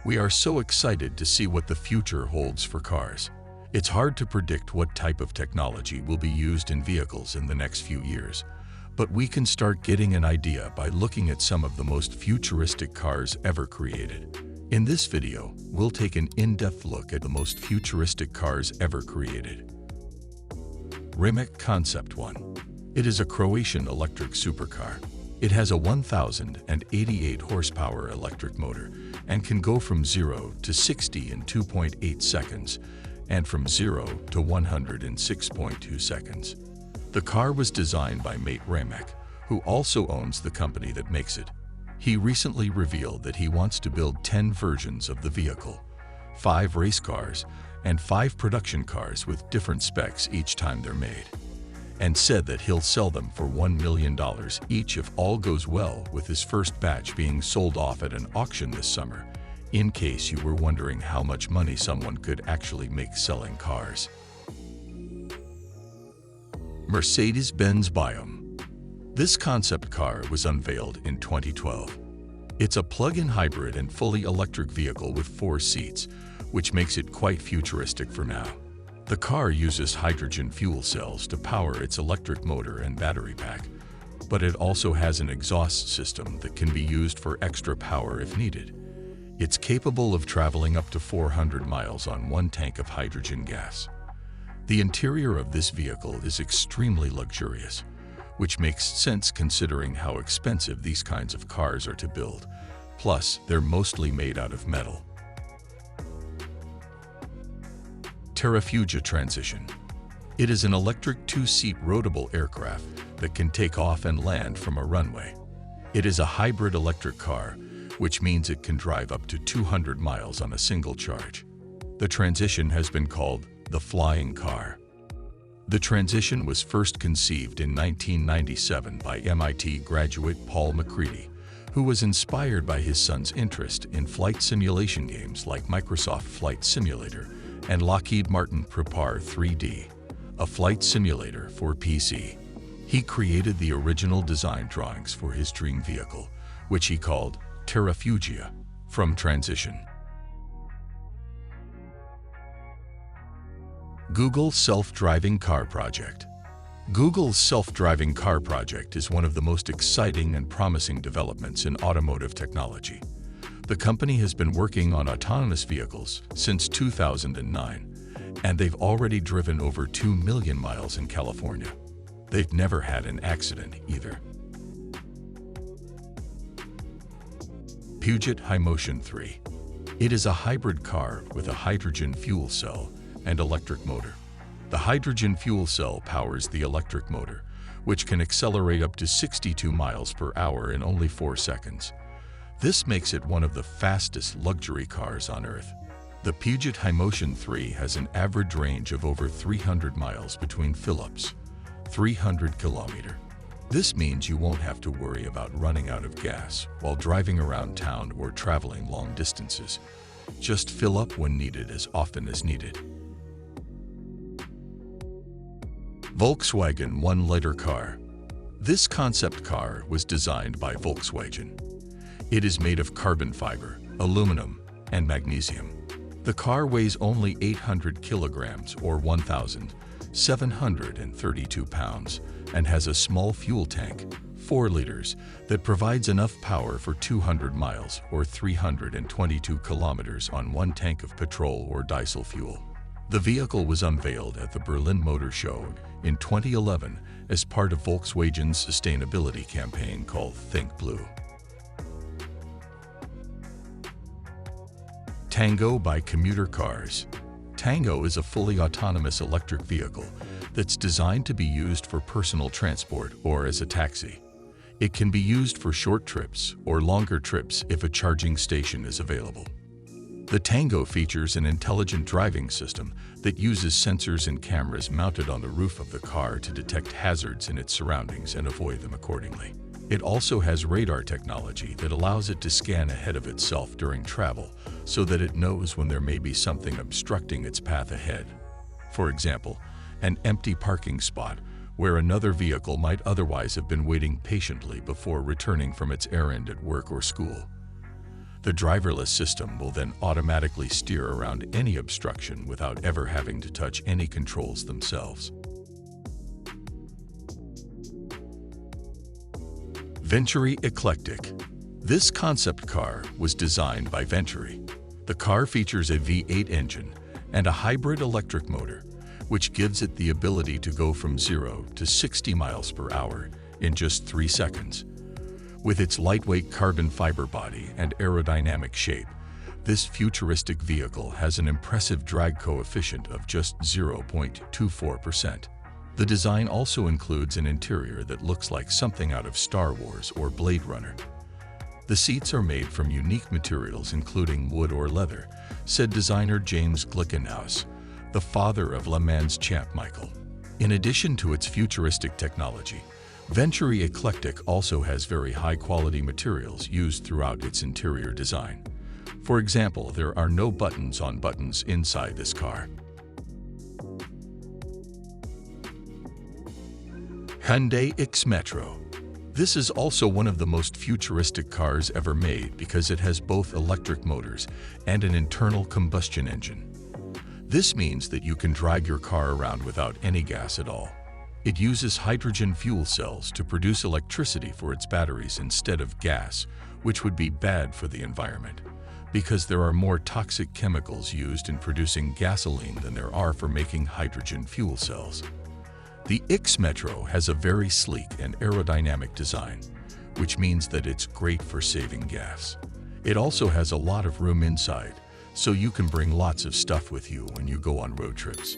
We are so excited to see what the future holds for cars. It's hard to predict what type of technology will be used in vehicles in the next few years, but we can start getting an idea by looking at some of the most futuristic cars ever created. In this video, we'll take an in-depth look at the most futuristic cars ever created. Rimac Concept 1. It is a Croatian electric supercar. It has a 1,088 horsepower electric motor and can go from 0 to 60 in 2.8 seconds and from 0 to 100 in 6.2 seconds. The car was designed by mate Rimac, who also owns the company that makes it. He recently revealed that he wants to build 10 versions of the vehicle, 5 race cars, and 5 production cars with different specs each time they're made, and said that he'll sell them for $1 million each if all goes well, with his first batch being sold off at an auction this summer, in case you were wondering how much money someone could actually make selling cars. Mercedes-Benz Biome. This concept car was unveiled in 2012. It's a plug-in hybrid and fully electric vehicle with 4 seats, which makes it quite futuristic for now. The car uses hydrogen fuel cells to power its electric motor and battery pack, but it also has an exhaust system that can be used for extra power if needed. It's capable of traveling up to 400 miles on 1 tank of hydrogen gas. The interior of this vehicle is extremely luxurious, which makes sense considering how expensive these kinds of cars are to build. Plus, they're mostly made out of metal. Terrafugia Transition. It is an electric 2-seat roadable aircraft that can take off and land from a runway. It is a hybrid electric car, which means it can drive up to 200 miles on a single charge. The Transition has been called the flying car. The Transition was first conceived in 1997 by MIT graduate Paul McCready, who was inspired by his son's interest in flight simulation games like Microsoft Flight Simulator and Lockheed Martin Prepar 3D, a flight simulator for PC. He created the original design drawings for his dream vehicle, which he called Terrafugia, from Transition. Google Self-Driving Car Project. Google's self-driving car project is one of the most exciting and promising developments in automotive technology. The company has been working on autonomous vehicles since 2009, and they've already driven over 2 million miles in California. They've never had an accident either. Peugeot H2O 3. It is a hybrid car with a hydrogen fuel cell and electric motor. The hydrogen fuel cell powers the electric motor, which can accelerate up to 62 miles per hour in only 4 seconds. This makes it one of the fastest luxury cars on Earth. The Peugeot H2O 3 has an average range of over 300 miles between fill-ups, 300 kilometers. This means you won't have to worry about running out of gas while driving around town or traveling long distances. Just fill up when needed as often as needed. Volkswagen 1-liter car. This concept car was designed by Volkswagen. It is made of carbon fiber, aluminum, and magnesium. The car weighs only 800 kilograms or 1,732 pounds and has a small fuel tank, 4 liters, that provides enough power for 200 miles or 322 kilometers on 1 tank of petrol or diesel fuel. The vehicle was unveiled at the Berlin Motor Show in 2011 as part of Volkswagen's sustainability campaign called Think Blue. Tango by Commuter Cars. Tango is a fully autonomous electric vehicle that's designed to be used for personal transport or as a taxi. It can be used for short trips or longer trips if a charging station is available. The Tango features an intelligent driving system that uses sensors and cameras mounted on the roof of the car to detect hazards in its surroundings and avoid them accordingly. It also has radar technology that allows it to scan ahead of itself during travel so that it knows when there may be something obstructing its path ahead. For example, an empty parking spot where another vehicle might otherwise have been waiting patiently before returning from its errand at work or school. The driverless system will then automatically steer around any obstruction without ever having to touch any controls themselves. Venturi Eclectic. This concept car was designed by Venturi. The car features a V8 engine and a hybrid electric motor, which gives it the ability to go from 0 to 60 miles per hour in just 3 seconds. With its lightweight carbon fiber body and aerodynamic shape, this futuristic vehicle has an impressive drag coefficient of just 0.24%. The design also includes an interior that looks like something out of Star Wars or Blade Runner. The seats are made from unique materials including wood or leather, said designer James Glickenhaus, the father of Le Mans champ Michael. In addition to its futuristic technology, Venturi Eclectic also has very high-quality materials used throughout its interior design. For example, there are no buttons on buttons inside this car. Hyundai X-Metro. This is also one of the most futuristic cars ever made because it has both electric motors and an internal combustion engine. This means that you can drive your car around without any gas at all. It uses hydrogen fuel cells to produce electricity for its batteries instead of gas, which would be bad for the environment, because there are more toxic chemicals used in producing gasoline than there are for making hydrogen fuel cells. The X-Metro has a very sleek and aerodynamic design, which means that it's great for saving gas. It also has a lot of room inside, so you can bring lots of stuff with you when you go on road trips.